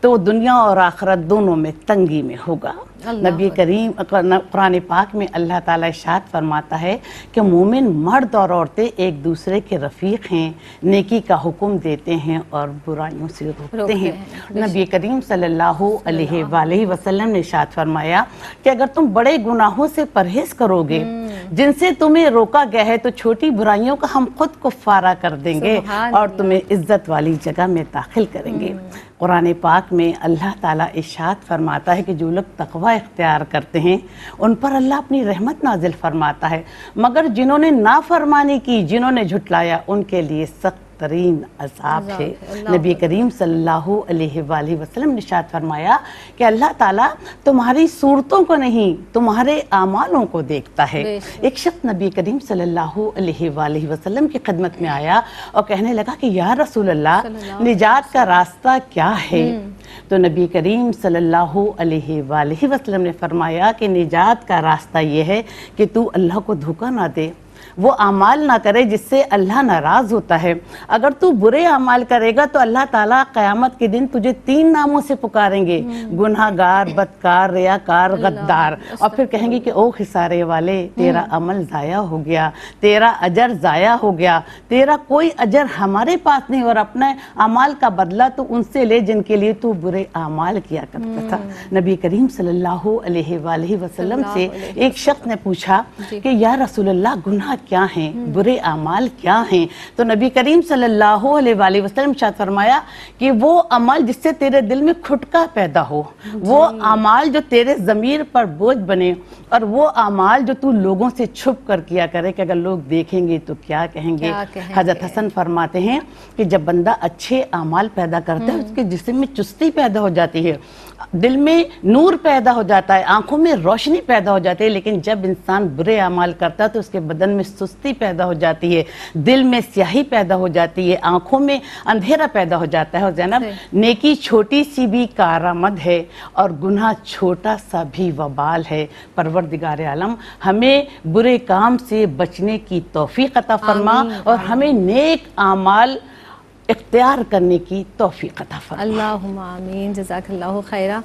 تو دنیا اور آخرت دونوں میں تنگی میں ہوگا۔ نبی کریم قرآن پاک میں اللہ تعالیٰ ارشاد فرماتا ہے کہ مومن مرد اور عورتیں ایک دوسرے کے رفیق ہیں، نیکی کا حکم دیتے ہیں اور برائیوں سے روکتے ہیں۔ نبی کریم صلی اللہ علیہ وآلہ وسلم نے ارشاد فرمایا کہ اگر تم بڑے گناہوں سے پرہیز کرو گے جن سے تمہیں روکا گیا ہے تو چھوٹی برائیوں کا ہم خود کفارہ کر دیں گے اور تمہیں عزت والی جگہ میں داخل کریں گے۔ قرآن پاک میں اللہ تعالیٰ ارشاد فرماتا ہے کہ جو لوگ تقوی اختیار کرتے ہیں ان پر اللہ اپنی رحمت نازل فرماتا ہے، مگر جنہوں نے نافرمانی کی، جنہوں نے جھٹلایا، ان کے لیے سخت ترین عذاب ہے۔ نبی کریم صلی اللہ علیہ وآلہ وسلم نے ارشاد فرمایا کہ اللہ تعالیٰ تمہاری صورتوں کو نہیں تمہارے اعمالوں کو دیکھتا ہے۔ ایک شخص نبی کریم صلی اللہ علیہ وآلہ وسلم کی خدمت میں آیا اور کہنے لگا کہ یا رسول اللہ نجات کا راستہ کیا ہے؟ تو نبی کریم صلی اللہ علیہ وآلہ وسلم نے فرمایا کہ نجات کا راستہ یہ ہے کہ تو اللہ کو دھوکہ نہ دے، وہ اعمال نہ کرے جس سے اللہ ناراض ہوتا ہے۔ اگر تو برے اعمال کرے گا تو اللہ تعالیٰ قیامت کے دن تجھے 3 ناموں سے پکاریں گے، گناہگار، بدکار، ریاکار، غدار، اور پھر کہیں گے کہ او خسارے والے تیرا عمل ضائع ہو گیا، تیرا اجر ضائع ہو گیا، تیرا کوئی اجر ہمارے پاس نہیں، اور اپنے اعمال کا بدلہ تو ان سے لے جن کے لیے تو برے اعمال کیا کرتا تھا۔ نبی کریم صلی اللہ علیہ وآلہ وسلم سے ایک شخص نے پوچھا کہ یا رسول اللہ گناہ کیا ہیں، برے اعمال کیا ہیں؟ تو نبی کریم صلی اللہ علیہ وآلہ وسلم ارشاد فرمایا کہ وہ عمل جس سے تیرے دل میں کھٹکا پیدا ہو، وہ اعمال جو تیرے ضمیر پر بوجھ بنے، اور وہ اعمال جو تو لوگوں سے چھپ کر کیا کرے کہ اگر لوگ دیکھیں گے تو کیا کہیں گے۔ حضرت حسن فرماتے ہیں کہ جب بندہ اچھے اعمال پیدا کرتا ہے اس کے جسم میں چستی پیدا ہو جاتی ہے، دل میں نور پیدا ہو جاتا ہے، آنکھوں میں روشنی پیدا ہو جاتی ہے، لیکن جب انسان برے اعمال کرتا ہے تو اس کے بدن میں سستی پیدا ہو جاتی ہے، دل میں سیاہی پیدا ہو جاتی ہے، آنکھوں میں اندھیرا پیدا ہو جاتا ہے۔ اور زینب نیکی چھوٹی سی بھی کارآمد ہے اور گناہ چھوٹا سا بھی وبال ہے۔ پروردگار عالم ہمیں برے کام سے بچنے کی توفیق عطا فرما اور ہمیں نیک اعمال اختیار کرنے کی توفیق عطا فرما۔ اللہم آمین، جزاک اللہ خیرہ۔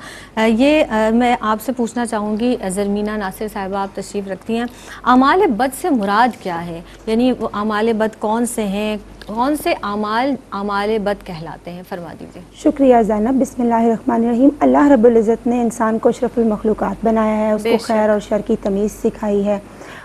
یہ میں آپ سے پوچھنا چاہوں گی، زرمینہ ناصر صاحبہ آپ تشریف رکھتی ہیں، اعمال بد سے مراد کیا ہے؟ یعنی وہ اعمال بد کون سے ہیں، کون سے اعمال بد کہلاتے ہیں؟ فرما دیجیے۔ شکریہ زینب۔ بسم اللہ الرحمن الرحیم۔ اللہ رب العزت نے انسان کو اشرف المخلوقات بنایا ہے، اس کو خیر اور شر کی تمیز سکھائی ہے،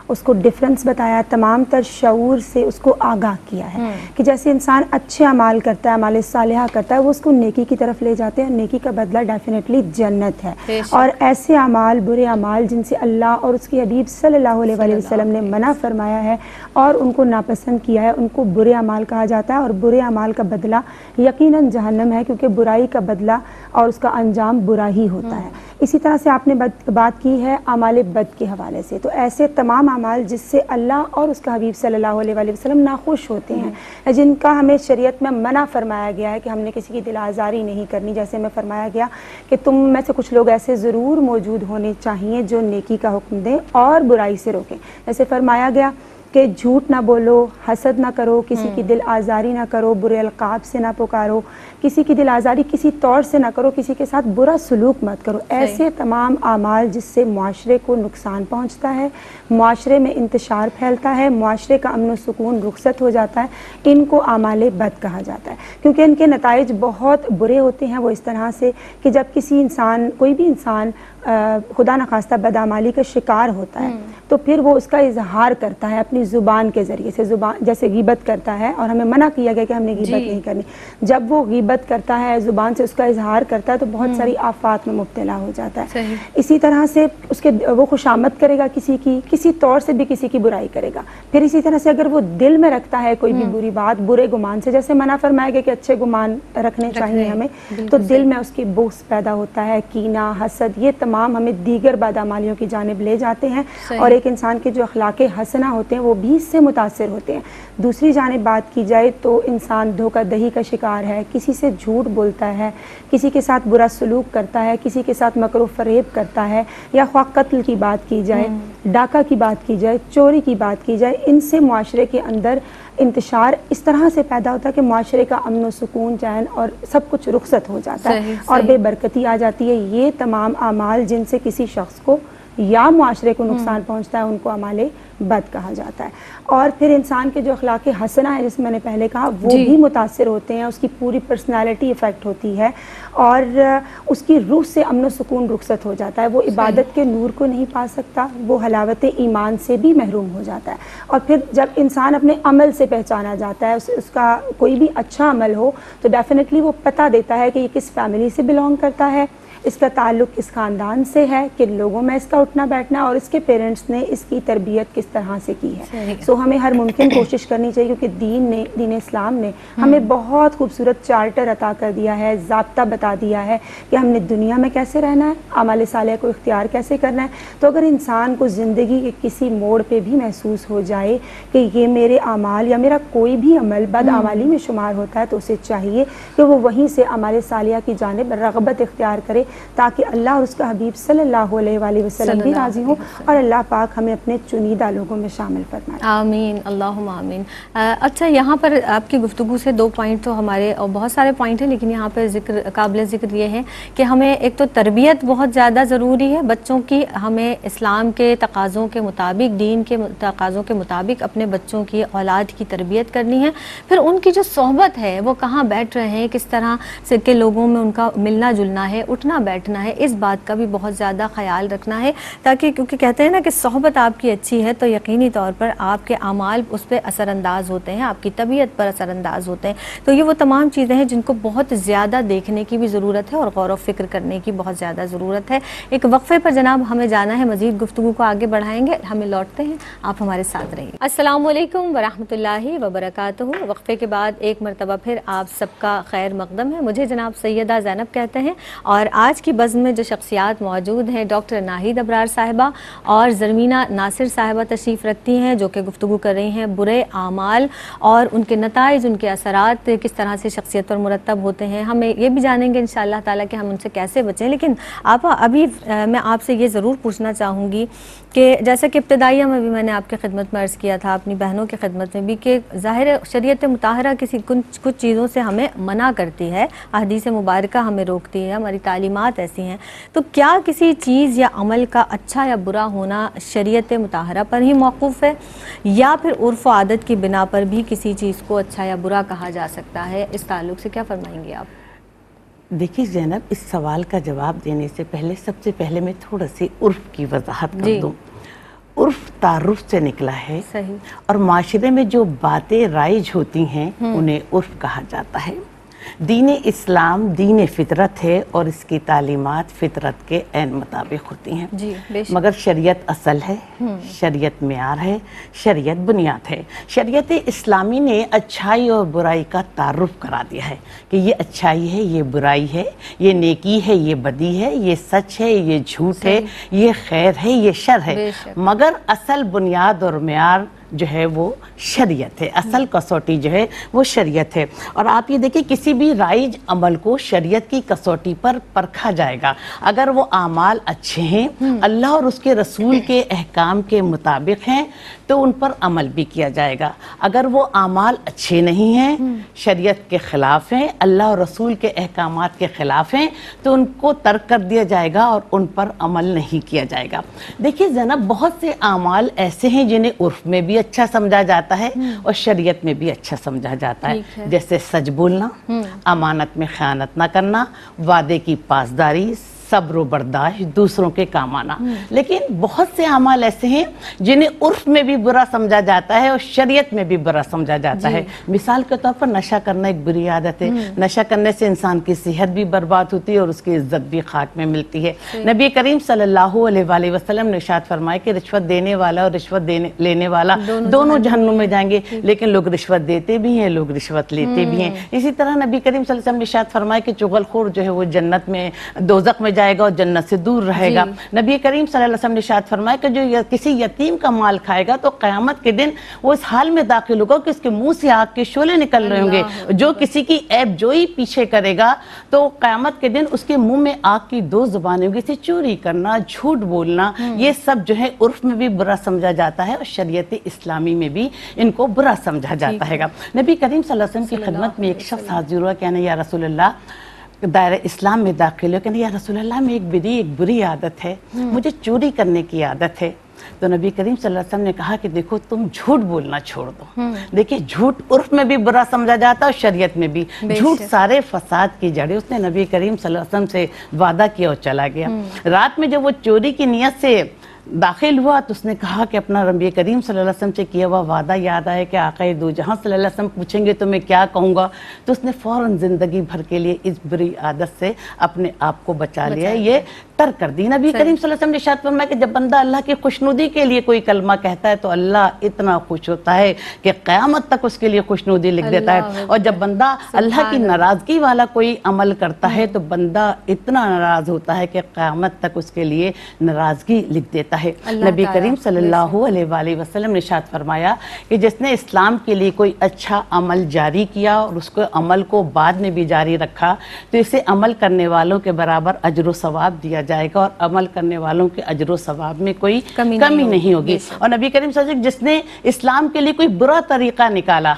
اس کو ڈفرنس بتایا، تمام تر شعور سے اس کو آگاہ کیا ہے کہ جیسے انسان اچھے اعمال کرتا ہے، اعمال صالحہ کرتا ہے، وہ اس کو نیکی کی طرف لے جاتے ہیں، نیکی کا بدلہ ڈیفینیٹلی جنت ہے۔ اور ایسے اعمال، برے اعمال جن سے اللہ اور اس کے حبیب صلی اللہ علیہ وسلم نے منع فرمایا ہے اور ان کو ناپسند کیا ہے، ان کو برے اعمال کہا جاتا ہے، اور برے اعمال کا بدلہ یقیناً جہنم ہے، کیونکہ برائی کا بدلہ اور اس کا انجام برا ہی ہوتا ہے۔ اسی طرح سے آپ نے بات کی ہے اعمال بد کے حوالے سے، تو ایسے تمام اعمال جس سے اللہ اور اس کا حبیب صلی اللہ علیہ وسلم ناخوش ہوتے ہیں، جن کا ہمیں شریعت میں منع فرمایا گیا ہے کہ ہم نے کسی کی دل آزاری نہیں کرنی، جیسے میں فرمایا گیا کہ تم میں سے کچھ لوگ ایسے ضرور موجود ہونے چاہیے جو نیکی کا حکم دیں اور برائی سے روکیں۔ جیسے فرمایا گیا کہ جھوٹ نہ بولو، حسد نہ کرو، کسی کی دل آزاری نہ کرو، برے القاب سے نہ پکارو، کسی کی دل آزاری کسی طور سے نہ کرو، کسی کے ساتھ برا سلوک مت کرو۔ ایسے تمام اعمال جس سے معاشرے کو نقصان پہنچتا ہے، معاشرے میں انتشار پھیلتا ہے، معاشرے کا امن و سکون رخصت ہو جاتا ہے، ان کو اعمال بد کہا جاتا ہے، کیونکہ ان کے نتائج بہت برے ہوتے ہیں۔ وہ اس طرح سے کہ جب کسی انسان، کوئی بھی انسان خدا نخواستہ بدعمالی کا شکار ہوتا ہے تو پھر وہ اس کا اظہار کرتا ہے اپنی زبان کے ذریعے سے، زبان جیسے غیبت کرتا ہے، اور ہمیں منع کیا گیا کہ ہم نے غیبت نہیں کرنی۔ جب وہ غیبت کرتا ہے، زبان سے اس کا اظہار کرتا ہے، تو بہت ساری آفات میں مبتلا ہو جاتا ہے۔ اسی طرح سے وہ خوشامد کرے گا کسی کی، کسی طور سے بھی کسی کی برائی کرے گا۔ پھر اسی طرح سے اگر وہ دل میں رکھتا ہے کوئی بھی بری بات، برے گمان سے، جیسے منع فرمایا گیا کہ اچھے گمان رکھنے چاہیے ہمیں، تو دل میں اس کی بغض پیدا ہوتا ہے، کینہ، حسد، یہ تمام ہمیں دیگر بدعمالیوں کی جانب لے جاتے ہیں، اور ایک انسان کے جو اخلاق حسنہ ہوتے ہیں وہ بھی اس سے متاثر ہوتے ہیں۔ دوسری جانب بات کی جائے تو انسان دھوکہ دہی کا شکار ہے، کسی سے جھوٹ بولتا ہے، کسی کے ساتھ برا سلوک کرتا ہے، کسی کے ساتھ مکر و فریب کرتا ہے، یا خواہ قتل کی بات کی جائے، ڈاکہ کی بات کی جائے، چوری کی بات کی جائے، ان سے معاشرے کے اندر انتشار اس طرح سے پیدا ہوتا ہے کہ معاشرے کا امن و سکون، چین اور سب کچھ رخصت ہو جاتا ہے اور بے برکتی آ جاتی ہے۔ یہ تمام اعمال جن سے کسی شخص کو یا معاشرے کو نقصان پہنچتا ہے ان کو اعمال بد کہا جاتا ہے۔ اور پھر انسان کے جو اخلاق حسنہ ہے جس میں نے پہلے کہا وہ بھی متاثر ہوتے ہیں، اس کی پوری پرسنالٹی افیکٹ ہوتی ہے اور اس کی روح سے امن و سکون رخصت ہو جاتا ہے۔ وہ عبادت کے نور کو نہیں پا سکتا، وہ حلاوت ایمان سے بھی محروم ہو جاتا ہے۔ اور پھر جب انسان اپنے عمل سے پہچانا جاتا ہے، اس کا کوئی بھی اچھا عمل ہو تو ڈیفینیٹلی وہ پتہ دیتا ہے کہ یہ کس فیملی سے بلونگ کرتا ہے، اس کا تعلق کس خاندان سے ہے، کن لوگوں میں اس کا اٹھنا بیٹھنا اور اس کے پیرنٹس نے اس کی تربیت کس طرح سے کی ہے۔ سو ہمیں ہر ممکن کوشش کرنی چاہیے کیونکہ دین اسلام نے ہمیں بہت خوبصورت چارٹر عطا کر دیا ہے، ضابطہ بتا دیا ہے کہ ہم نے دنیا میں کیسے رہنا ہے، اعمال صالحہ کو اختیار کیسے کرنا ہے۔ تو اگر انسان کو زندگی کے کسی موڑ پہ بھی محسوس ہو جائے کہ یہ میرے اعمال یا میرا کوئی بھی عمل بد اعمالی میں شمار ہوتا ہے تو اسے چاہیے کہ وہ وہیں سے اعمال صالحہ کی جانب رغبت اختیار کرے تاکہ اللہ اور اس کا حبیب صلی اللہ علیہ وآلہ وسلم بھی راضی ہوں اور اللہ پاک ہمیں اپنے چنیدہ لوگوں میں شامل فرمائے۔ آمین، اللہم آمین۔ اچھا، یہاں پر آپ کی گفتگو سے 2 پوائنٹ تو ہمارے اور بہت سارے پوائنٹ ہیں لیکن یہاں پہ قابل ذکر یہ ہے کہ ہمیں ایک تو تربیت بہت زیادہ ضروری ہے بچوں کی، ہمیں اسلام کے تقاضوں کے مطابق، دین کے تقاضوں کے مطابق اپنے بچوں کی، اولاد کی تربیت کرنی ہے۔ پھر ان کی جو صحبت ہے وہ کہاں بیٹھ رہے ہیں، کس طرح سے کے لوگوں میں ان کا ملنا جلنا ہے، اٹھنا بیٹھنا ہے، اس بات کا بھی بہت زیادہ خیال رکھنا ہے تاکہ، کیونکہ کہتے ہیں نا کہ صحبت آپ کی اچھی ہے تو یقینی طور پر آپ کے اعمال اس پہ اثر انداز ہوتے ہیں، آپ کی طبیعت پر اثر انداز ہوتے ہیں۔ تو یہ وہ تمام چیزیں ہیں جن کو بہت زیادہ دیکھنے کی بھی ضرورت ہے اور غور و فکر کرنے کی بہت زیادہ ضرورت ہے۔ ایک وقفے پر جناب ہمیں جانا ہے، مزید گفتگو کو آگے بڑھائیں گے، ہمیں لوٹتے ہیں، آپ ہمارے ساتھ رہیے۔ السلام علیکم ورحمۃ اللہ وبرکاتہ۔ وقفے کے بعد ایک مرتبہ پھر آپ سب کا خیر مقدم ہے۔ مجھے جناب سیدہ زینب کہتے ہیں اور آج کی بزم میں جو شخصیات موجود ہیں ڈاکٹر ناہید ابرار صاحبہ اور زرمینہ ناصر صاحبہ تشریف رکھتی ہیں جو کہ گفتگو کر رہی ہیں برے اعمال اور ان کے نتائج، ان کے اثرات کس طرح سے شخصیت پر مرتب ہوتے ہیں۔ ہمیں یہ بھی جانیں گے انشاءاللہ تعالیٰ کہ ہم ان سے کیسے بچیں، لیکن آپ ابھی میں آپ سے یہ ضرور پوچھنا چاہوں گی کہ جیسا کہ ابتدائیہ میں بھی میں نے آپ کی خدمت میں عرض کیا تھا، اپنی بہنوں کی خدمت میں بھی، کہ ظاہر شریعت مطہرہ کچھ چیزوں سے ہمیں منع کرتی ہے، احادیث مبارکہ ہمیں روکتی ہے، ہماری تعلیمات ایسی ہیں، تو کیا کسی چیز یا عمل کا اچھا یا برا ہونا شریعت مطہرہ پر ہی موقوف ہے یا پھر عرف و عادت کی بنا پر بھی کسی چیز کو اچھا یا برا کہا جا سکتا ہے؟ اس تعلق سے کیا فرمائیں گے آپ؟ دیکھیے زینب، اس سوال کا جواب دینے سے پہلے سب سے پہلے میں تھوڑا سی عرف کی وضاحت کر دوں۔ عرف تعارف سے نکلا ہے، اور معاشرے میں جو باتیں رائج ہوتی ہیں انہیں عرف کہا جاتا ہے۔ دین اسلام دین فطرت ہے اور اس کی تعلیمات فطرت کے عین مطابق ہوتی ہیں، مگر شریعت اصل ہے، شریعت معیار ہے، شریعت بنیاد ہے۔ شریعت اسلامی نے اچھائی اور برائی کا تعارف کرا دیا ہے کہ یہ اچھائی ہے، یہ برائی ہے، یہ نیکی ہے، یہ بدی ہے، یہ سچ ہے، یہ جھوٹ ہے، یہ خیر ہے، یہ شر ہے، مگر اصل بنیاد اور معیار جو ہے وہ شریعت ہے، اصل کسوٹی جو ہے وہ شریعت ہے۔ اور آپ یہ دیکھیں کسی بھی رائج عمل کو شریعت کی کسوٹی پر پرکھا جائے گا۔ اگر وہ اعمال اچھے ہیں، اللہ اور اس کے رسول کے احکام کے مطابق ہیں تو ان پر عمل بھی کیا جائے گا۔ اگر وہ اعمال اچھے نہیں ہیں، شریعت کے خلاف ہیں، اللہ اور رسول کے احکامات کے خلاف ہیں، تو ان کو ترک کر دیا جائے گا اور ان پر عمل نہیں کیا جائے گا۔ دیکھیے زینب، بہت سے اعمال ایسے ہیں جنہیں عرف میں بھی اچھا سمجھا جاتا ہے اور شریعت میں بھی اچھا سمجھا جاتا ہے، جیسے سچ بولنا، امانت میں خیانت نہ کرنا، وعدے کی پاسداری، صبر و برداشت، دوسروں کے کام آنا۔ لیکن بہت سے اعمال ایسے ہیں جنہیں عرف میں بھی برا سمجھا جاتا ہے اور شریعت میں بھی برا سمجھا جاتا ہے۔ مثال کے طور پر نشہ کرنا ایک بری عادت ہے۔ نشہ کرنے سے انسان کی صحت بھی برباد ہوتی ہے اور اس کی عزت بھی خاک میں ملتی ہے۔ نبی کریم صلی اللہ علیہ وآلہ وسلم نے ارشاد فرمایا کہ رشوت دینے والا اور رشوت لینے والا دونوں جہنم میں جائیں گے، لیکن لوگ رشوت دیتے بھی ہیں، لوگ رشوت لیتے بھی ہیں۔ اسی طرح نبی کریم صلی اللہ علیہ وسلم نے ارشاد فرمایا کہ چغل خور جو ہے وہ جنت میں دوزخ میں جائے گا اور جنت سے دور رہے گا۔ نبی کریم صلی اللہ علیہ وسلم نے ارشاد فرمایا کہ جو کسی یتیم کا مال کھائے گا تو قیامت کے دن وہ اس حال میں داخل ہوگا کہ اس کے منہ سے آگ کے شعلے نکل رہے ہوں گے۔ جو کسی کی عیب جوئی پیچھے کرے گا تو قیامت کے دن اس کے منہ میں آگ کی 2 زبانیں ہوں گی، اسے چوری کرنا، جھوٹ بولنا، یہ سب جو ہے عرف میں بھی برا سمجھا جاتا ہے اور شریعت اسلامی میں بھی ان کو برا سمجھا جاتا ہے گا۔ نبی کریم صلی اللہ علیہ وسلم کی خدمت میں ایک شخص حاضر ہوا، کہنا یا رسول اللہ دائرہ اسلام میں داخل ہو، کہنا یا رسول اللہ میں ایک بری عادت ہے، مجھے چوری کرنے کی عادت ہے۔ تو نبی کریم صلی اللہ علیہ وسلم نے کہا کہ دیکھو تم جھوٹ بولنا چھوڑ دو۔ دیکھیں جھوٹ عرف میں بھی برا سمجھا جاتا ہے اور شریعت میں بھی۔ جھوٹ سارے فساد کی جڑ ہے۔ اس نے نبی کریم صلی اللہ علیہ وسلم سے وعدہ کیا اور چلا گیا۔ رات میں جب وہ چوری کی نیت سے داخل ہوا تو اس نے کہا کہ اپنا نبی کریم صلی اللہ علیہ وسلم سے کیا ہوا وعدہ یاد آئے کہ آقا دو جہاں صلی اللہ علیہ وسلم پوچھیں گے تو میں کیا کہوں گا، تو اس نے فوراً زندگی بھر کے لیے اس بری عادت سے اپنے آپ کو بچا لیا، یہ ترک کر دی۔ نبی کریم صلی اللہ علیہ وسلم نے ارشاد فرمایا کہ جب بندہ اللہ کی خوشنودی کے لیے کوئی کلمہ کہتا ہے تو اللہ اتنا خوش ہوتا ہے کہ قیامت تک اس کے لیے خوشنودی لکھ دیتا ہے، اور جب بندہ اللہ کی ناراضگی والا کوئی عمل کرتا ہے تو بندہ اتنا ناراض ہوتا ہے کہ قیامت تک اس کے لیے ناراضگی لکھ دیتا ہے۔ نبی کریم صلی اللہ علیہ وآلہ وسلم نے ارشاد فرمایا کہ جس نے اسلام کے لیے کوئی اچھا عمل جاری کیا اور اس کو عمل کو بعد میں بھی جاری رکھا تو اسے عمل کرنے والوں کے برابر اجر و ثواب دیا جائے گا، اور عمل کرنے والوں کے اجر و ثواب میں کوئی کمی نہیں ہوگی۔ اور نبی کریم صلی اللہ علیہ وسلم جس نے اسلام کے لیے کوئی برا طریقہ نکالا،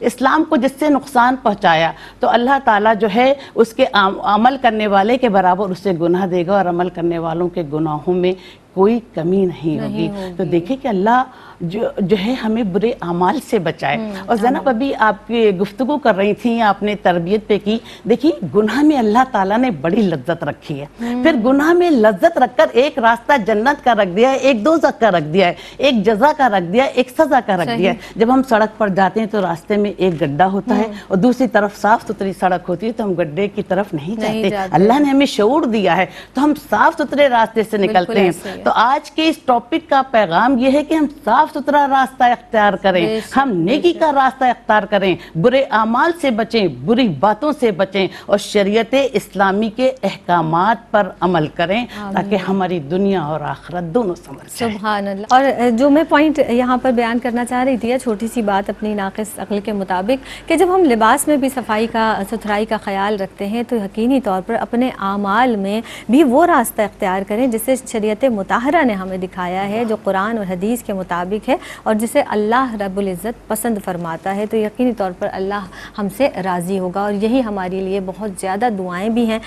اسلام کو جس سے نقصان پہنچایا، تو اللہ تعالیٰ جو ہے اس کے عمل کرنے والے کے برابر اسے گناہ دے گا، اور عمل کرنے والوں کے گناہوں میں کوئی کمی نہیں ہوگی۔ تو دیکھیں کہ اللہ جو ہے ہمیں برے اعمال سے بچائے۔ اور زینب ابھی آپ کی گفتگو کر رہی تھیں، آپ نے تربیت پہ کی، دیکھیں گناہ میں اللہ تعالیٰ نے بڑی لذت رکھی ہے۔ پھر گناہ میں لذت رکھ کر ایک راستہ جنت کا رکھ دیا ہے، ایک دوزخ کا رکھ دیا ہے، ایک جزا کا رکھ دیا ہے، ایک سزا کا رکھ دیا ہے۔ جب ہم سڑک پر جاتے ہیں تو راستے میں ایک گڈھا ہوتا ہے اور دوسری طرف صاف ستھری سڑک ہوتی ہے، تو ہم گڈھے کی طرف نہیں جاتے۔ اللہ نے ہمیں شعور دیا ہے تو ہم صاف ستھرے راستے سے نکلتے ہیں۔ تو آج کے اس ٹاپک کا پیغام یہ ہے کہ ہم صاف ستھرا راستہ اختیار کریں، ہم نیکی کا راستہ اختیار کریں، برے اعمال سے بچیں، بری باتوں سے بچیں، اور شریعت اسلامی کے احکامات پر عمل کریں تاکہ ہماری دنیا اور آخرت دونوں سنور جائیں۔ سبحان اللہ۔ اور جو میں پوائنٹ یہاں پر بیان کرنا چاہ رہی تھی، چھوٹی سی بات اپنی ناقص عقل کے مطابق، کہ جب ہم لباس میں بھی صفائی کا ستھرائی کا خیال رکھتے ہیں تو یقینی طور پر اپنے اعمال میں بھی وہ راستہ اختیار کریں جسے شریعت مطہرہ نے ہمیں دکھایا ہے، جو قرآن اور حدیث کے مطابق ہے اور جسے اللہ رب العزت پسند فرماتا ہے، تو یقینی طور پر اللہ ہم سے راضی ہوگا، اور یہی ہمارے لیے بہت زیادہ دعائیں بھی ہیں۔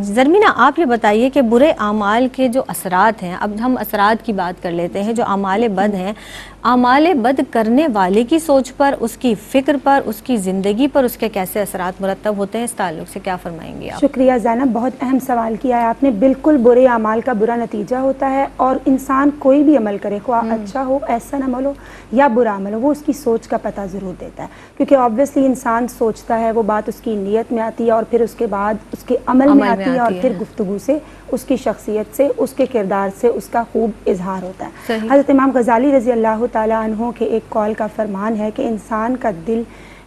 زرمینہ آپ یہ بتائیے کہ برے اعمال کے جو اثرات ہیں، اب ہم اثرات کی بات کر لیتے ہیں، جو اعمال بد ہیں، اعمال بد کرنے والے کی سوچ پر، اس کی فکر پر، اس کی زندگی پر اس کے کیسے اثرات مرتب ہوتے ہیں، اس تعلق سے کیا فرمائیں گے آپ؟ شکریہ زینب، بہت اہم سوال کیا ہے آپ نے۔ بالکل برے اعمال کا برا نتیجہ ہوتا ہے، اور انسان کوئی بھی عمل کرے، خواہ اچھا ہو، احسن عمل ہو یا برا عمل ہو، وہ اس کی سوچ کا پتہ ضرور دیتا ہے، کیونکہ آبویسلی انسان سوچتا ہے، وہ بات اس کی نیت میں آتی ہے اور پھر اس کے بعد اس کے عمل میں آتی ہے، اور پھر گفتگو سے، اس کی شخصیت سے، اس کے کردار سے اس کا خوب اظہار ہوتا ہے۔ حضرت امام غزالی رضی اللہ تعالیٰ عنہ کے ایک قول کا فرمان ہے کہ انسان کا دل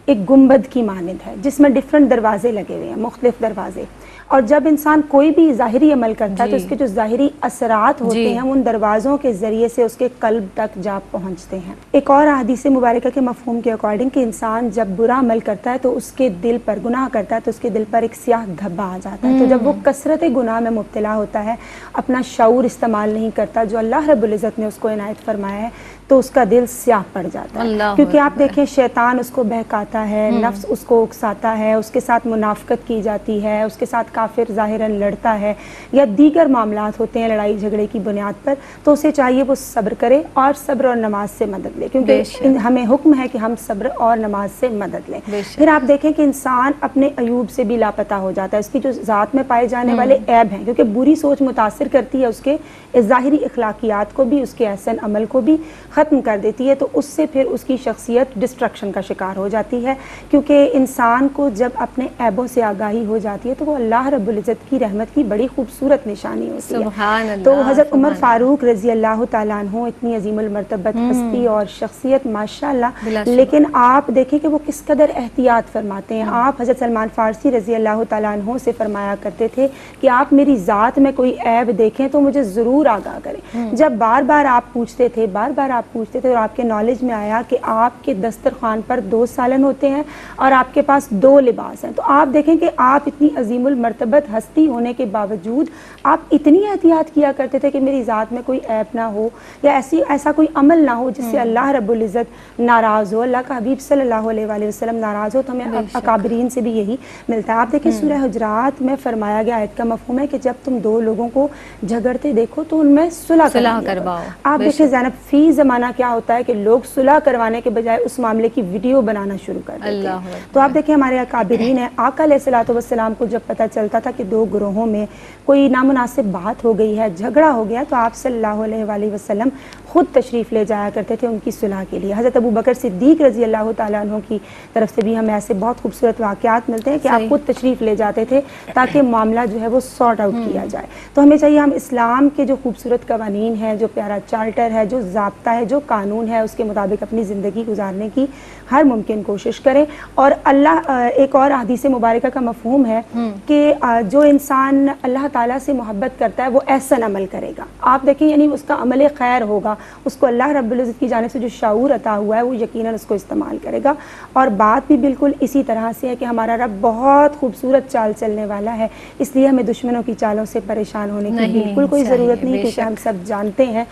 ایک گنبد کی مانند ہے جس میں ڈیفرنٹ دروازے لگے ہوئے ہیں، مختلف دروازے، اور جب انسان کوئی بھی ظاہری عمل کرتا ہے تو اس کے جو ظاہری اثرات ہوتے ہیں ان دروازوں کے ذریعے سے اس کے قلب تک جا پہنچتے ہیں۔ ایک اور حدیث مبارکہ کے مفہوم کے اکارڈنگ کہ انسان جب برا عمل کرتا ہے تو اس کے دل پر، گناہ کرتا ہے تو اس کے دل پر ایک سیاہ دھبا آ جاتا ہے، تو جب وہ کثرت گناہ میں مبتلا ہوتا ہے، اپنا شعور استعمال نہیں کرتا جو اللہ رب العزت نے اس کو عنایت فرمایا ہے، تو اس کا دل سیاہ پڑ جاتا ہے۔ کیونکہ آپ دیکھیں شیطان اس کو بہکاتا ہے، نفس اس کو اکساتا ہے، اس کے ساتھ منافقت کی جاتی ہے، اس کے ساتھ کافر ظاہراً لڑتا ہے، یا دیگر معاملات ہوتے ہیں لڑائی جھگڑے کی بنیاد پر، تو اسے چاہیے وہ صبر کرے اور صبر اور نماز سے مدد لے، کیونکہ ہمیں حکم ہے کہ ہم صبر اور نماز سے مدد لیں۔ پھر آپ دیکھیں کہ انسان اپنے عیوب سے بھی لاپتہ ہو جاتا ہے، اس کی جو ذات میں پائے جانے والے عیب ہیں، کیونکہ بری سوچ متاثر کرتی ہے اس کے ظاہری اخلاقیات کو بھی، اس کے احسن عمل کو بھی، ختم کر دیتی ہے تو اس سے پھر اس کی شخصیت ڈسٹرکشن کا شکار ہو جاتی ہے، کیونکہ انسان کو جب اپنے عیبوں سے آگاہی ہو جاتی ہے تو وہ اللہ رب العزت کی رحمت کی بڑی خوبصورت نشانی ہوتی ہے۔ سبحان اللہ۔ تو حضرت عمر فاروق رضی اللہ تعالیٰ عنہ اتنی عظیم المرتبت ہستی اور شخصیت ماشاءاللہ، لیکن آپ دیکھیں کہ وہ کس قدر احتیاط فرماتے ہیں۔ آپ حضرت سلمان فارسی رضی اللہ تعالیٰ عنہ سے فرمایا کرتے تھے کہ آپ میری ذات میں کوئی عیب دیکھیں تو مجھے ضرور آگاہ کریں۔ جب بار بار آپ پوچھتے تھے اور آپ کے نالج میں آیا کہ آپ کے دسترخوان پر 2 سالن ہوتے ہیں اور آپ کے پاس 2 لباس ہیں، تو آپ دیکھیں کہ آپ اتنی عظیم المرتبت ہستی ہونے کے باوجود آپ اتنی احتیاط کیا کرتے تھے کہ میری ذات میں کوئی عیب نہ ہو یا ایسا کوئی عمل نہ ہو جس سے اللہ رب العزت ناراض ہو، اللہ کا حبیب صلی اللہ علیہ وآلہ وسلم ناراض ہو۔ تو ہمیں اکابرین سے بھی یہی ملتا ہے۔ آپ دیکھیں سورہ حجرات میں فرمایا گیا آیت کا مفہوم ہے کہ جب تم 2 لوگوں کو جھگڑتے دیکھو تو ان میں صلح کرواؤ۔ آپ دیکھیں زینب، فی زمانہ کیا ہوتا ہے کہ لوگ صلح کروانے کے بجائے اس معاملے کی ویڈیو بنانا شروع کر دیتے ہیں۔ تو آپ دیکھیں ہمارے اکابرین ہیں، آقا علیہ الصلوۃ والسلام کو جب پتہ چلتا تھا کہ 2 گروہوں میں کوئی نامناسب بات ہو گئی ہے، جھگڑا ہو گیا، تو آپ صلی اللہ علیہ وآلہ وسلم خود تشریف لے جایا کرتے تھے ان کی صلح کے لیے۔ حضرت ابو بکر صدیق رضی اللہ تعالیٰ عنہ کی طرف سے بھی ہمیں ایسے بہت خوبصورت واقعات ملتے ہیں کہ آپ خود تشریف لے جاتے تھے تاکہ معاملہ جو ہے وہ سارٹ آؤٹ کیا جائے۔ تو ہمیں چاہیے ہم اسلام کے جو خوبصورت قوانین ہیں، جو پیارا چارٹر ہے، جو ضابطہ ہے، جو قانون ہے، اس کے مطابق اپنی زندگی گزارنے کی ہر ممکن کوشش کریں۔ اور اللہ ایک اور حدیث مبارکہ کا مفہوم ہے کہ جو انسان اللہ تعالیٰ سے محبت کرتا ہے وہ احسن عمل کرے گا۔ آپ دیکھیں یعنی اس کا عمل خیر ہوگا، اس کو اللہ رب العزت کی جانب سے جو شعور عطا ہوا ہے وہ یقیناً اس کو استعمال کرے گا۔ اور بات بھی بالکل اسی طرح سے ہے کہ ہمارا رب بہت خوبصورت چال چلنے والا ہے، اس لیے ہمیں دشمنوں کی چالوں سے پریشان ہونے کی بالکل کوئی ضرورت نہیں، کیونکہ ہم سب جانتے ہیں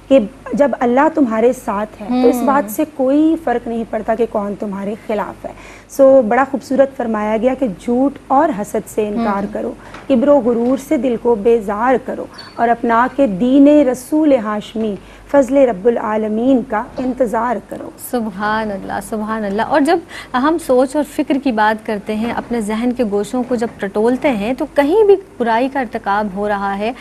کہ جب اللہ تمہارے ساتھ ہے تو اس بات سے کوئی فرق نہیں پڑتا کہ کون تمہارے خلاف ہے۔ بڑا خوبصورت فرمایا گیا کہ جھوٹ اور حسد سے انکار کرو، کبر و غرور سے دل کو بیزار کرو، اور اپنا کے دین رسول ہاشمی فضل رب العالمین کا انتظار کرو۔ سبحان اللہ، سبحان اللہ۔ اور جب ہم سوچ اور فکر کی بات کرتے ہیں، اپنے ذہن کے گوشوں کو جب ٹٹولتے ہیں تو کہیں بھی برائی کا ارتکاب ہو رہا ہے،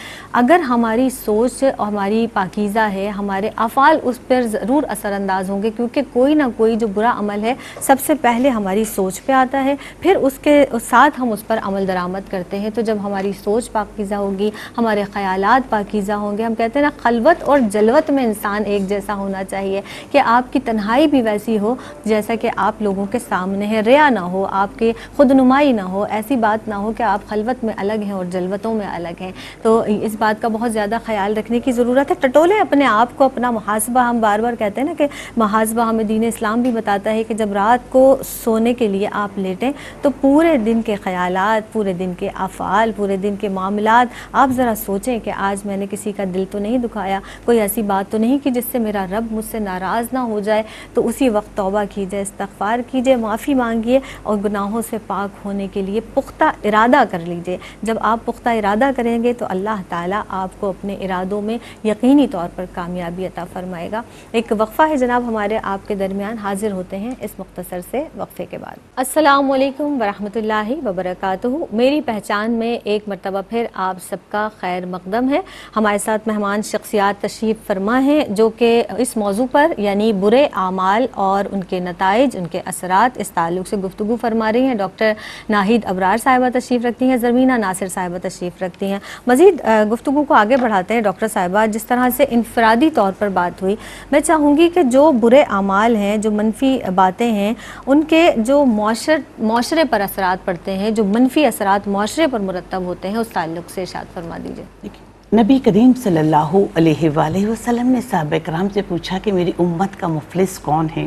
اگر ہماری سوچ اور ہماری پاکیزہ ہے، ہمارے افعال اس پر ضرور اثر انداز ہوں گے، کیونکہ کوئی نہ کوئی جو برا عمل ہے سب سے پہلے ہماری سوچ پہ آتا ہے، پھر اس کے ساتھ ہم اس پر عمل درآمد کرتے ہیں۔ تو جب ہماری سوچ پاکیزہ ہوگی، ہمارے خیالات پاکیزہ ہوں گے، ہم کہتے ہیں نا خلوت اور جلوت میں انسان ایک جیسا ہونا چاہیے، کہ آپ کی تنہائی بھی ویسی ہو جیسا کہ آپ لوگوں کے سامنے ہے، ریا نہ ہو، آپ کے خود نمائی نہ ہو، ایسی بات نہ ہو کہ آپ خلوت میں الگ ہیں اور جلوتوں میں الگ ہیں۔ تو اس بات کا بہت زیادہ خیال رکھنے کی ضرورت ہے۔ ٹٹولیں اپنے آپ کو، اپنا محاسبہ، ہم بار بار کہتے ہیں نا کہ محاسبہ ہمیں دین اسلام بھی بتاتا ہے کہ جب رات کو سونے کے لیے آپ لیٹیں تو پورے دن کے خیالات، پورے دن کے افعال، پورے دن کے معاملات آپ ذرا سوچیں کہ آج میں نے کسی کا دل تو نہیں دکھایا، کوئی ایسی بات تو نہیں کہ جس سے میرا رب مجھ سے ناراض نہ ہو جائے۔ تو اسی وقت توبہ کیجئے، استغفار کیجئے، معافی مانگیے اور گناہوں سے پاک ہونے کے لیے پختہ ارادہ کر لیجئے۔ جب آپ پختہ ارادہ کریں گے تو اللہ تعالیٰ آپ کو اپنے ارادوں میں یقینی طور پر کامیابی عطا فرمائے گا۔ ایک وقفہ ہے جناب ہمارے آپ کے درمیان، حاضر ہوتے ہیں اس مختصر سے وقفے کے بعد۔ السلام علیکم ورحمۃ اللہ وبرکاتہ۔ میری پہچان میں ایک مرتبہ پھر آپ سب کا خیر مقدم ہے۔ ہمارے ساتھ مہمان شخصیات تشریف فرما ہیں جو کہ اس موضوع پر یعنی برے اعمال اور ان کے نتائج، ان کے اثرات، اس تعلق سے گفتگو فرما رہی ہیں۔ ڈاکٹر ناہید ابرار صاحبہ تشریف رکھتی ہیں، زرمینہ ناصر صاحبہ تشریف رکھتی ہیں۔ مزید گفتگو کو آگے بڑھاتے ہیں ڈاکٹر صاحبہ، جس طرح سے انفرادی طور پر بات ہوئی، میں چاہوں گی کہ جو برے اعمال ہیں، جو منفی باتیں ہیں، ان کے جو معاشرے پر اثرات پڑتے ہیں، جو منفی اثرات معاشرے پر مرتب ہوتے ہیں، اس تعلق سے ارشاد فرما دیجیے۔ نبی کریم صلی اللہ علیہ وآلہ وسلم نے صحابہ کرام سے پوچھا کہ میری امت کا مفلس کون ہے؟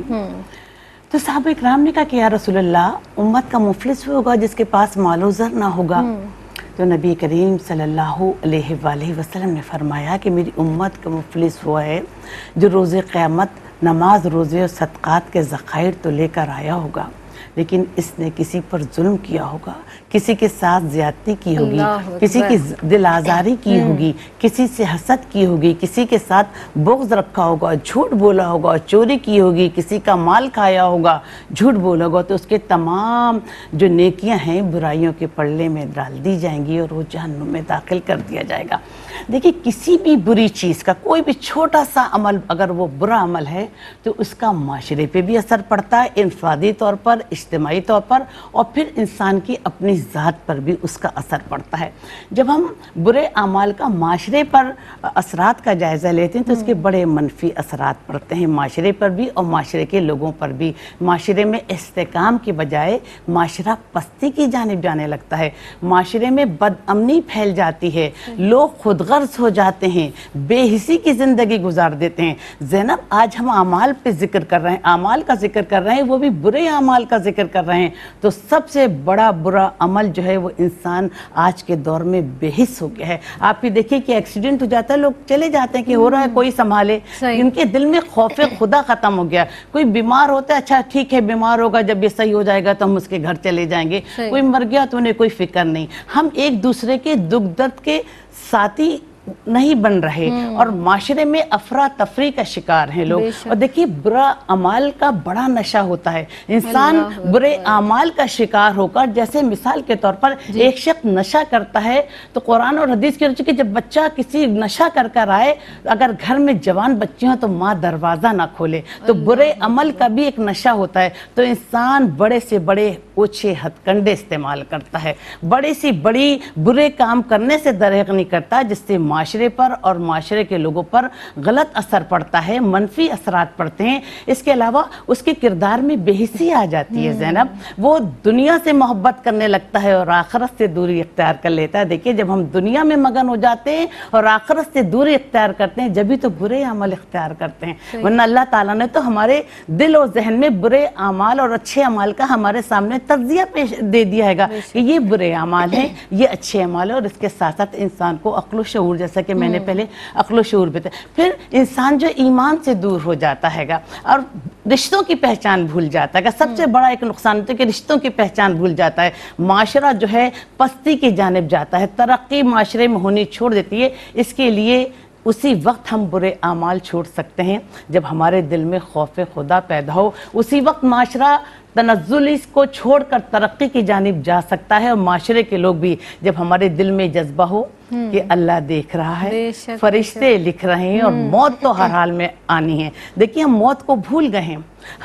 تو صحابہ کرام نے کہا کہ یا رسول اللہ، امت کا مفلس ہوگا جس کے پاس مال و زر نہ ہوگا۔ تو نبی کریم صلی اللہ علیہ وآلہ وسلم نے فرمایا کہ میری امت کا مفلس ہوا ہے جو روز قیامت نماز، روزے اور صدقات کے ذخائر تو لے کر آیا ہوگا، لیکن اس نے کسی پر ظلم کیا ہوگا، کسی کے ساتھ زیادتی کی ہوگی، اللہ کسی کی دل آزاری کی ہوگی، کسی سے حسد کی ہوگی، کسی کے ساتھ بغض رکھا ہوگا، جھوٹ بولا ہوگا، چوری کی ہوگی، کسی کا مال کھایا ہوگا، جھوٹ بولا ہوگا، تو اس کے تمام جو نیکیاں ہیں برائیوں کے پلڑے میں ڈال دی جائیں گی اور وہ جہنم میں داخل کر دیا جائے گا۔ دیکھیے کسی بھی بری چیز کا کوئی بھی چھوٹا سا عمل اگر وہ برا عمل ہے تو اس کا معاشرے پہ بھی اثر پڑتا ہے، انفرادی طور پر، اجتماعی طور پر، اور پھر انسان کی اپنی ذات پر بھی اس کا اثر پڑتا ہے۔ جب ہم برے اعمال کا معاشرے پر اثرات کا جائزہ لیتے ہیں تو اس کے بڑے منفی اثرات پڑتے ہیں معاشرے پر بھی اور معاشرے کے لوگوں پر بھی۔ معاشرے میں استحکام کی بجائے معاشرہ پستی کی جانب جانے لگتا ہے، معاشرے میں بد امنی پھیل جاتی ہے، لوگ خود غرض ہو جاتے ہیں، بے حسی کی زندگی گزار دیتے ہیں۔ زینب آج ہم اعمال پہ ذکر کر رہے ہیں، اعمال کا ذکر کر رہے ہیں، وہ بھی برے اعمال کا ذکر کر رہے ہیں، تو سب سے بڑا برا عمل جو ہے وہ انسان آج کے دور میں بے حس ہو گیا ہے۔ آپ بھی دیکھیں کہ ایکسیڈنٹ ہو جاتا ہے، لوگ چلے جاتے ہیں کہ ہو رہا ہے کوئی سنبھالے، ان کے دل میں خوف خدا ختم ہو گیا۔ کوئی بیمار ہوتا ہے، اچھا ٹھیک ہے بیمار ہوگا، جب یہ صحیح ہو جائے گا تو ہم اس کے گھر چلے جائیں گے، کوئی مر گیا تو انہیں کوئی فکر نہیں۔ ہم ایک دوسرے کے دکھ درد کے ساتھی نہیں بن رہے اور معاشرے میں افراتفری کا شکار ہیں لوگ۔ اور دیکھیے برا اعمال کا بڑا نشہ ہوتا ہے، انسان برے اعمال کا شکار ہو کر، جیسے مثال کے طور پر ایک شخص نشہ کرتا ہے تو قرآن اور حدیث کی روشنی کہ جب بچہ کسی نشہ کر آئے، اگر گھر میں جوان بچے ہوں تو ماں دروازہ نہ کھولے، تو برے عمل کا بھی ایک نشہ ہوتا ہے۔ تو انسان بڑے سے بڑے اوچھے ہتھ کنڈے استعمال کرتا ہے، بڑی سی بڑی برے کام کرنے سے دریغ نہیں کرتا، جس سے معاشرے پر اور معاشرے کے لوگوں پر غلط اثر پڑتا ہے، منفی اثرات پڑتے ہیں۔ اس کے علاوہ اس کے کردار میں بے حسی آ جاتی ہے زینب، وہ دنیا سے محبت کرنے لگتا ہے اور آخرت سے دوری اختیار کر لیتا ہے۔ دیکھیے جب ہم دنیا میں مگن ہو جاتے ہیں اور آخرت سے دوری اختیار کرتے ہیں، جبھی تو برے عمل اختیار کرتے ہیں، ورنہ اللہ تعالیٰ نے تو ہمارے دل و ذہن میں برے اعمال اور اچھے اعمال کا ہمارے سامنے تجزیہ پیش دے دیا ہے کہ یہ برے اعمال ہیں، یہ اچھے اعمال ہیں، اور اس کے ساتھ ساتھ انسان کو عقل و شعور، جیسا کہ میں نے پہلے عقل و شعور بتایا، پھر انسان جو ایمان سے دور ہو جاتا ہے گا اور رشتوں کی پہچان بھول جاتا ہے گا۔ سب سے بڑا ایک نقصان ہوتا ہے کہ رشتوں کی پہچان بھول جاتا ہے، معاشرہ جو ہے پستی کی جانب جاتا ہے، ترقی معاشرے میں ہونی چھوڑ دیتی ہے۔ اس کے لیے اسی وقت ہم برے اعمال چھوڑ سکتے ہیں جب ہمارے دل میں خوف خدا پیدا ہو، اسی وقت معاشرہ تنزل اس کو چھوڑ کر ترقی کی جانب جا سکتا ہے، اور معاشرے کے لوگ بھی جب ہمارے دل میں جذبہ ہو کہ اللہ دیکھ رہا ہے، فرشتے لکھ رہے ہیں اور موت تو ہر حال میں آنی ہے۔ دیکھیے ہم موت کو بھول گئے ہیں،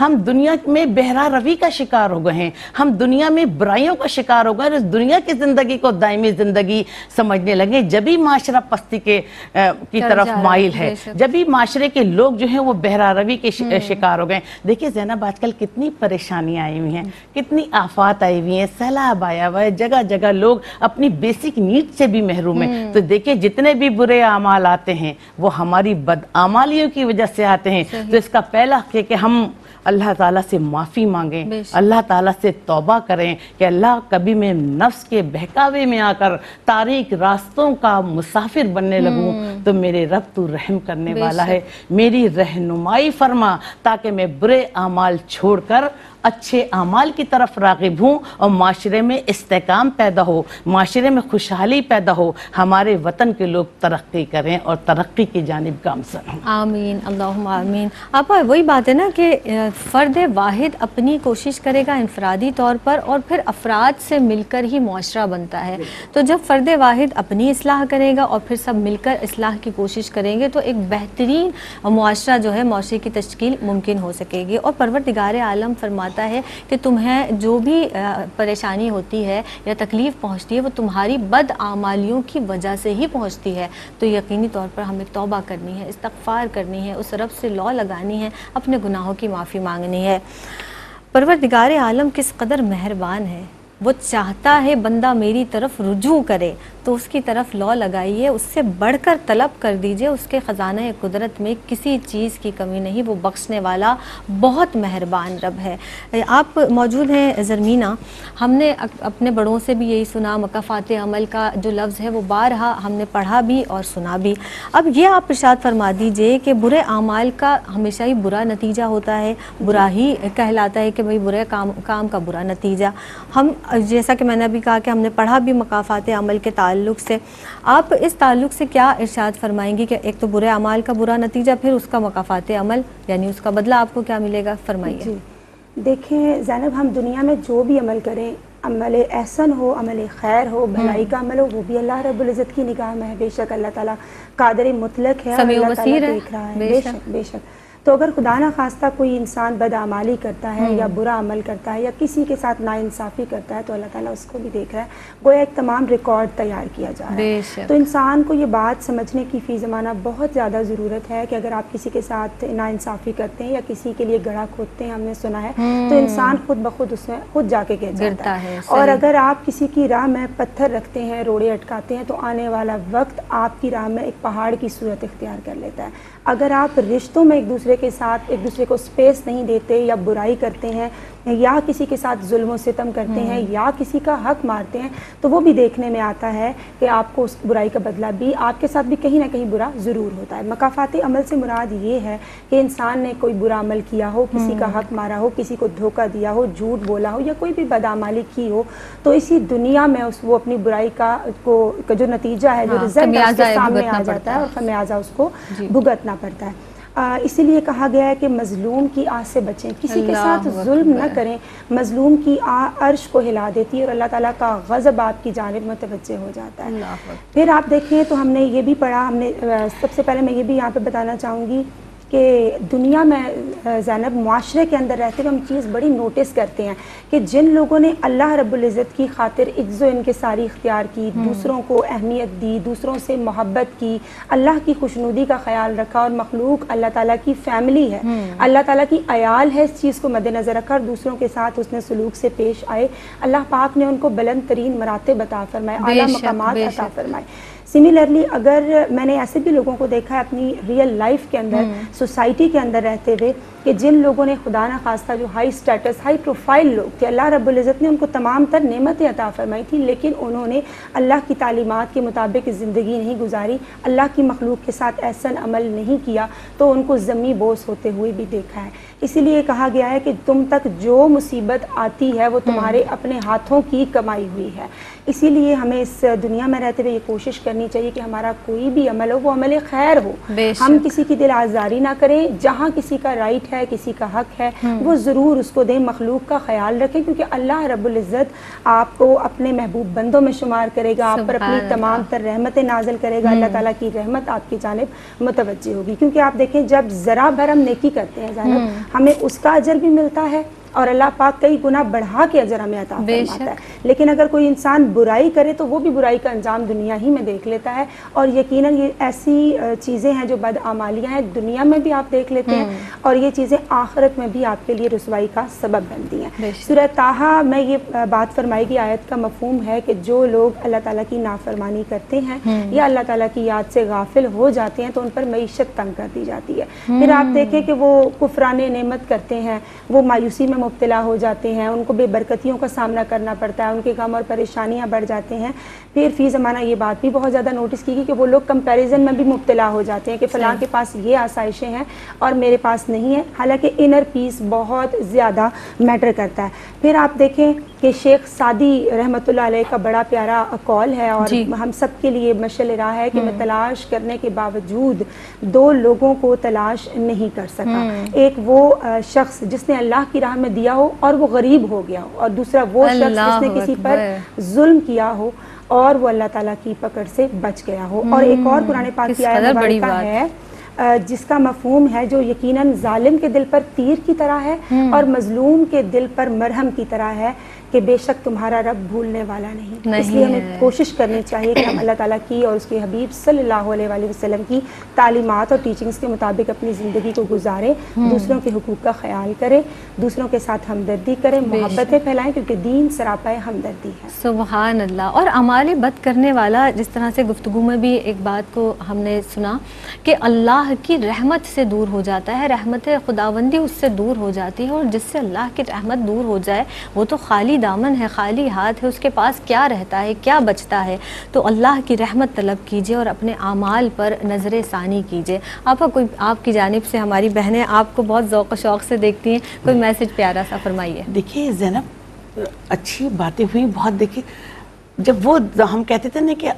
ہم دنیا میں بہرا روی کا شکار ہو گئے ہیں، ہم دنیا میں برائیوں کا شکار ہو گئے اور اس دنیا کی زندگی کو دائمی زندگی سمجھنے لگے، جبھی معاشرہ پستی کی طرف مائل ہے، جبھی معاشرے کے لوگ جو ہیں وہ بہرا روی کے شکار ہو گئے۔ دیکھیے زینب آج کل کتنی پریشانیاں آئی ہوئی ہیں، کتنی آفات آئی ہوئی ہیں، سیلاب آیا ہوا ہے، جگہ جگہ لوگ اپنی بیسک نیڈ سے بھی محروم ہیں۔ تو دیکھیں جتنے بھی برے اعمال آتے ہیں وہ ہماری بدعمالیوں کی وجہ سے آتے ہیں، تو اس کا پہلا حق ہے کہ ہم اللہ تعالیٰ سے معافی مانگیں، اللہ تعالیٰ سے توبہ کریں کہ اللہ کبھی میں نفس کے بہکاوے میں آ کر تاریک راستوں کا مسافر بننے لگوں تو میرے رب تو رحم کرنے والا ہے، میری رہنمائی فرما تاکہ میں برے اعمال چھوڑ کر اچھے اعمال کی طرف راغب ہوں اور معاشرے میں استحکام پیدا ہو، معاشرے میں خوشحالی پیدا ہو، ہمارے وطن کے لوگ ترقی کریں اور ترقی کی جانب گامزن ہوں۔ آمین، اللہم آمین۔ آپا وہی بات ہے نا کہ فرد واحد اپنی کوشش کرے گا انفرادی طور پر اور پھر افراد سے مل کر ہی معاشرہ بنتا ہے، تو جب فرد واحد اپنی اصلاح کرے گا اور پھر سب مل کر اصلاح کی کوشش کریں گے تو ایک بہترین معاشرہ جو ہے معاشرے کی تشکیل ممکن ہو سکے گی۔ اور پروردگار عالم فرماتا ہے کہ تمہیں جو بھی پریشانی ہوتی ہے یا تکلیف پہنچتی ہے وہ تمہاری بد اعمالیوں کی وجہ سے ہی پہنچتی ہے، تو یقینی طور پر ہمیں توبہ کرنی ہے، استغفار کرنی ہے، اس رب سے لو لگانی ہے، اپنے گناہوں کی معافی مانگنی ہے۔ پروردگار عالم کس قدر مہربان ہے، وہ چاہتا ہے بندہ میری طرف رجوع کرے تو اس کی طرف لو لگائیے، اس سے بڑھ کر طلب کر دیجئے، اس کے خزانہ قدرت میں کسی چیز کی کمی نہیں، وہ بخشنے والا بہت مہربان رب ہے۔ آپ موجود ہیں زرمینہ، ہم نے اپنے بڑوں سے بھی یہی سنا، مکافات عمل کا جو لفظ ہے وہ بارہا ہم نے پڑھا بھی اور سنا بھی۔ اب یہ آپ ارشاد فرما دیجئے کہ برے اعمال کا ہمیشہ ہی برا نتیجہ ہوتا ہے، برا ہی کہلاتا ہے کہ بھئی برے کام کا برا نتیجہ۔ ہم جیسا کہ میں نے ابھی کہا کہ ہم نے پڑھا بھی مکافات عمل کے تعلق سے، آپ اس تعلق سے کیا ارشاد فرمائیں گی کہ ایک تو برے اعمال کا برا نتیجہ، پھر اس کا مکافات عمل یعنی اس کا بدلہ آپ کو کیا ملے گا؟ فرمائیے۔ جی دیکھیں زینب، ہم دنیا میں جو بھی عمل کریں، عمل احسن ہو، عمل خیر ہو، بھلائی کا عمل ہو، وہ بھی اللہ رب العزت کی نگاہ میں ہے۔ بے شک اللہ تعالیٰ قادر مطلق ہے، سمیع و اللہ تعالیٰ بصیر ہے، دیکھ رہا ہے۔ بے شک بے شک۔ تو اگر خدا نہ خواستہ کوئی انسان بدعمالی کرتا ہے یا برا عمل کرتا ہے یا کسی کے ساتھ ناانصافی کرتا ہے تو اللہ تعالیٰ اس کو بھی دیکھ رہا ہے، گویا ایک تمام ریکارڈ تیار کیا جا رہا ہے۔ تو انسان کو یہ بات سمجھنے کی فی زمانہ بہت زیادہ ضرورت ہے کہ اگر آپ کسی کے ساتھ ناانصافی کرتے ہیں یا کسی کے لیے گڑھا کھودتے ہیں، ہم نے سنا ہے، تو انسان خود بخود اس میں خود جا کے گر جاتا ہے۔ اور اگر آپ کسی کی راہ میں پتھر رکھتے ہیں، روڑے اٹکاتے ہیں، تو آنے والا وقت آپ کی راہ میں ایک پہاڑ کی صورت اختیار کر لیتا ہے۔ اگر آپ رشتوں میں ایک دوسرے کے ساتھ ایک دوسرے کو سپیس نہیں دیتے یا برائی کرتے ہیں یا کسی کے ساتھ ظلم و ستم کرتے ہیں یا کسی کا حق مارتے ہیں، تو وہ بھی دیکھنے میں آتا ہے کہ آپ کو اس برائی کا بدلہ بھی آپ کے ساتھ بھی کہیں نہ کہیں برا ضرور ہوتا ہے۔ مکافات عمل سے مراد یہ ہے کہ انسان نے کوئی برا عمل کیا ہو، کسی کا حق مارا ہو، کسی کو دھوکہ دیا ہو، جھوٹ بولا ہو یا کوئی بھی بدعمالی کی ہو، تو اسی دنیا میں وہ اپنی برائی کا جو نتیجہ ہے، جو رزلٹ اس کے سامنے آ جاتا ہے اور خمیازہ اس کو بھگتنا پڑتا ہے۔ اسی لیے کہا گیا ہے کہ مظلوم کی آہ سے بچیں، کسی کے ساتھ ظلم نہ کریں۔ مظلوم کی آہ عرش کو ہلا دیتی ہے اور اللہ تعالیٰ کا غضب آپ کی جانب متوجہ ہو جاتا ہے۔ پھر آپ دیکھیں تو ہم نے یہ بھی پڑھا، ہم نے سب سے پہلے میں یہ بھی یہاں پہ بتانا چاہوں گی کہ دنیا میں زینب معاشرے کے اندر رہتے ہوئے ہم چیز بڑی نوٹس کرتے ہیں کہ جن لوگوں نے اللہ رب العزت کی خاطر عز و انکساری اختیار کی، دوسروں کو اہمیت دی، دوسروں سے محبت کی، اللہ کی خوشنودی کا خیال رکھا، اور مخلوق اللہ تعالیٰ کی فیملی ہے، اللہ تعالیٰ کی عیال ہے، اس چیز کو مد نظر رکھا اور دوسروں کے ساتھ اس نے سلوک سے پیش آئے، اللہ پاک نے ان کو بلند ترین مراتب عطا فرمائے، اعلیٰ مقامات عطا فرمائے۔ سملرلی اگر میں نے ایسے بھی لوگوں کو دیکھا ہے اپنی ریئل لائف کے اندر، سوسائٹی کے اندر رہتے ہوئے، کہ جن لوگوں نے خدا نہ خواستہ جو ہائی سٹیٹس، ہائی پروفائل لوگ تھے، اللہ رب العزت نے ان کو تمام تر نعمتیں عطا فرمائی تھی، لیکن انہوں نے اللہ کی تعلیمات کے مطابق زندگی نہیں گزاری، اللہ کی مخلوق کے ساتھ احسن عمل نہیں کیا، تو ان کو ذمی بوس ہوتے ہوئے بھی دیکھا ہے۔ اسی لیے کہا گیا ہے کہ تم تک جو مصیبت آتی ہے وہ تمہارے اپنے ہاتھوں کی کمائی ہوئی ہے۔ اسی لیے ہمیں اس دنیا میں رہتے ہوئے یہ کوشش کرنی چاہیے کہ ہمارا کوئی بھی عمل ہو وہ عمل خیر ہو، ہم کسی کی دل آزاری نہ کریں، جہاں کسی کا رائٹ ہے، کسی کا حق ہے، وہ ضرور اس کو دیں، مخلوق کا خیال رکھیں، کیونکہ اللہ رب العزت آپ کو اپنے محبوب بندوں میں شمار کرے گا، آپ پر اپنی تمام تر رحمتیں نازل کرے گا، اللہ تعالیٰ کی رحمت آپ کی جانب متوجہ ہوگی۔ کیونکہ آپ دیکھیں جب ذرا بھر ہم نیکی کرتے ہیں زینب، ہمیں اس کا اجر بھی ملتا ہے اور اللہ پاک کئی گنا بڑھا کے اجر ہمیں عطا فرماتا ہے، لیکن اگر کوئی انسان برائی کرے تو وہ بھی برائی کا انجام دنیا ہی میں دیکھ لیتا ہے، اور یقیناً یہ ایسی چیزیں ہیں جو بدعمالیاں ہیں، دنیا میں بھی آپ دیکھ لیتے ہیں اور یہ چیزیں آخرت میں بھی آپ کے لیے رسوائی کا سبب بنتی ہیں۔ سورہ طٰہٰ میں یہ بات فرمائی گئی آیت کا مفہوم ہے کہ جو لوگ اللہ تعالیٰ کی نافرمانی کرتے ہیں یا اللہ تعالیٰ کی یاد سے غافل ہو جاتے ہیں تو ان پر معیشت تنگ کر دی جاتی ہے۔ پھر آپ دیکھیں کہ وہ کفران نعمت کرتے ہیں، وہ مایوسی میں مبتلا ہو جاتے ہیں، ان کو بے برکتیوں کا سامنا کرنا پڑتا ہے، ان کے غم اور پریشانیاں بڑھ جاتے ہیں۔ پھر فی زمانہ یہ بات بھی بہت زیادہ نوٹس کی گئی کہ وہ لوگ کمپیریزن میں بھی مبتلا ہو جاتے ہیں کہ فلاں کے پاس یہ آسائشیں ہیں اور میرے پاس نہیں ہے، حالانکہ انر پیس بہت زیادہ میٹر کرتا ہے۔ پھر آپ دیکھیں کہ شیخ سعدی رحمۃ اللہ علیہ کا بڑا پیارا قول ہے اور ہم سب کے لیے مشعل راہ ہے کہ میں تلاش کرنے کے باوجود دو لوگوں کو تلاش نہیں کر سکا، ایک وہ شخص جس نے اللہ کی راہ میں دیا ہو اور وہ غریب ہو گیا ہو، اور دوسرا وہ شخص جس نے کسی پر ظلم کیا ہو اور وہ اللہ تعالیٰ کی پکڑ سے بچ گیا ہو۔ اور ایک اور قرآن پاک کی آیت مبارکہ ہے جس کا مفہوم ہے جو یقیناً ظالم کے دل پر تیر کی طرح ہے اور مظلوم کے دل پر مرہم کی طرح ہے، کہ بے شک تمہارا رب بھولنے والا نہیں. اس لیے ہمیں کوشش کرنی چاہیے کہ ہم اللہ تعالیٰ کی اور اس کے حبیب صلی اللہ علیہ وآلہ وسلم کی تعلیمات اور ٹیچنگز کے مطابق اپنی زندگی کو گزاریں, دوسروں کے حقوق کا خیال کریں, دوسروں کے ساتھ ہمدردی کریں, محبتیں پھیلائیں, کیونکہ دین سراپائے ہمدردی ہے. سبحان اللہ. اور اعمال بد کرنے والا, جس طرح سے گفتگو میں بھی ایک بات کو ہم نے سنا کہ اللہ کی رحمت سے دور ہو جاتا ہے, رحمت خداوندی اس سے دور ہو جاتی ہے, اور جس سے اللہ کی رحمت دور ہو جائے وہ تو خالی دامن ہے, خالی ہاتھ ہے, اس کے پاس کیا رہتا ہے, کیا بچتا ہے. تو اللہ کی رحمت طلب کیجئے اور اپنے اعمال پر نظر ثانی کیجئے. آپ کی جانب سے, ہماری بہنیں آپ کو بہت ذوق و شوق سے دیکھتی ہیں, کوئی میسج پیارا سا فرمائیے. دیکھیے زینب, اچھی باتیں ہوئی بہت. دیکھیے جب وہ ہم کہتے تھے نا کہ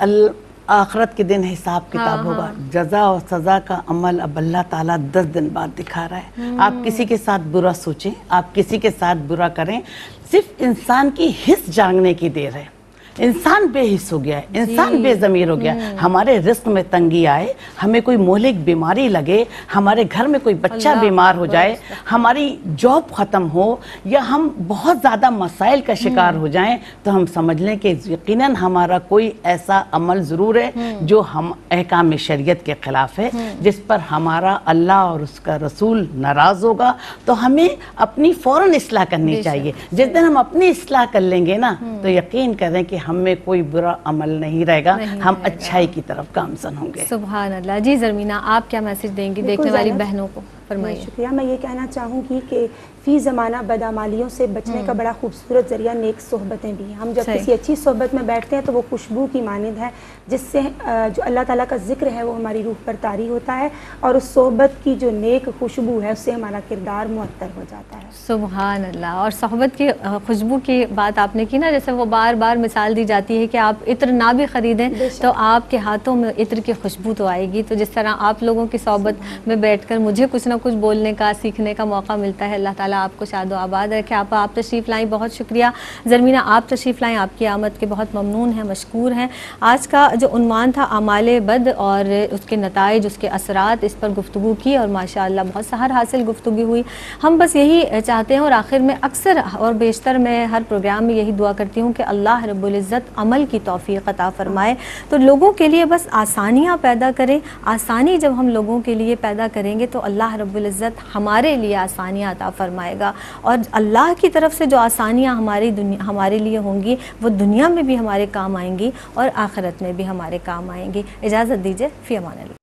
آخرت کے دن حساب کتاب ہوگا, جزا اور سزا کا عمل اب اللہ تعالیٰ 10 دن بعد دکھا رہا ہے. آپ کسی کے ساتھ برا سوچیں, آپ کسی کے ساتھ برا کریں, صرف انسان کی حس جانگنے کی دیر ہے. انسان بے حس ہو گیا ہے, انسان بے ضمیر ہو گیا. ہمارے رزق میں تنگی آئے, ہمیں کوئی مہلک بیماری لگے, ہمارے گھر میں کوئی بچہ بیمار ہو جائے, ہماری جاب ختم ہو, یا ہم بہت زیادہ مسائل کا شکار ہو جائیں, تو ہم سمجھ لیں کہ یقیناً ہمارا کوئی ایسا عمل ضرور ہے جو ہم احکام شریعت کے خلاف ہے, جس پر ہمارا اللہ اور اس کا رسول ناراض ہوگا. تو ہمیں اپنی فوراً اصلاح کرنی چاہیے. جس دن ہم اپنی اصلاح کر لیں گے نا, تو یقین کریں کہ ہم میں کوئی برا عمل نہیں رہے گا, ہم اچھائی کی طرف گامزن ہوں گے. سبحان اللہ. جی زرمینہ, آپ کیا میسج دیں گی دیکھنے والی بہنوں کو؟ فرمائیے. شکریہ. میں یہ کہنا چاہوں گی کہ فی زمانہ بدعمالیوں سے بچنے کا بڑا خوبصورت ذریعہ نیک صحبتیں بھی ہیں. ہم جب کسی اچھی صحبت میں بیٹھتے ہیں تو وہ خوشبو کی مانند ہے, جس سے جو اللہ تعالیٰ کا ذکر ہے وہ ہماری روح پر طاری ہوتا ہے, اور اس صحبت کی جو نیک خوشبو ہے اس سے ہمارا کردار معطر ہو جاتا ہے. سبحان اللہ. اور صحبت کی خوشبو کی بات آپ نے کی نا, جیسے وہ بار بار مثال دی جاتی ہے کہ آپ عطر نہ بھی خریدیں تو آپ کے ہاتھوں میں عطر کی خوشبو تو آئے گی. تو جس طرح آپ لوگوں کی صحبت میں بیٹھ کر مجھے کچھ نہ کچھ بولنے کا, سیکھنے کا موقع ملتا ہے. اللہ تعالیٰ آپ کو شاد و آباد رکھے. آپ تشریف لائیں, بہت شکریہ. زرمینہ آپ تشریف لائیں, آپ کی آمد کے بہت ممنون ہیں, مشکور ہیں. آج کا جو عنوان تھا اعمال بد اور اس کے نتائج, اس کے اثرات, اس پر گفتگو کی, اور ماشاءاللہ بہت سحر حاصل گفتگو ہوئی. ہم بس یہی چاہتے ہیں, اور آخر میں اکثر اور بیشتر میں ہر پروگرام میں یہی دعا کرتی ہوں کہ اللہ رب العزت عمل کی توفیق عطا فرمائے. تو لوگوں کے لیے بس آسانیاں پیدا کریں. آسانی جب ہم لوگوں کے لیے پیدا کریں گے تو اللہ رب العزت ہمارے لیے آسانیاں عطا فرمائے گا, اور اللہ کی طرف سے جو آسانیاں ہمارے لیے ہوں گی وہ دنیا میں بھی ہمارے کام آئیں گی اور آخرت میں بھی ہمارے کام آئیں گی. اجازت دیجیے, فی امان اللہ.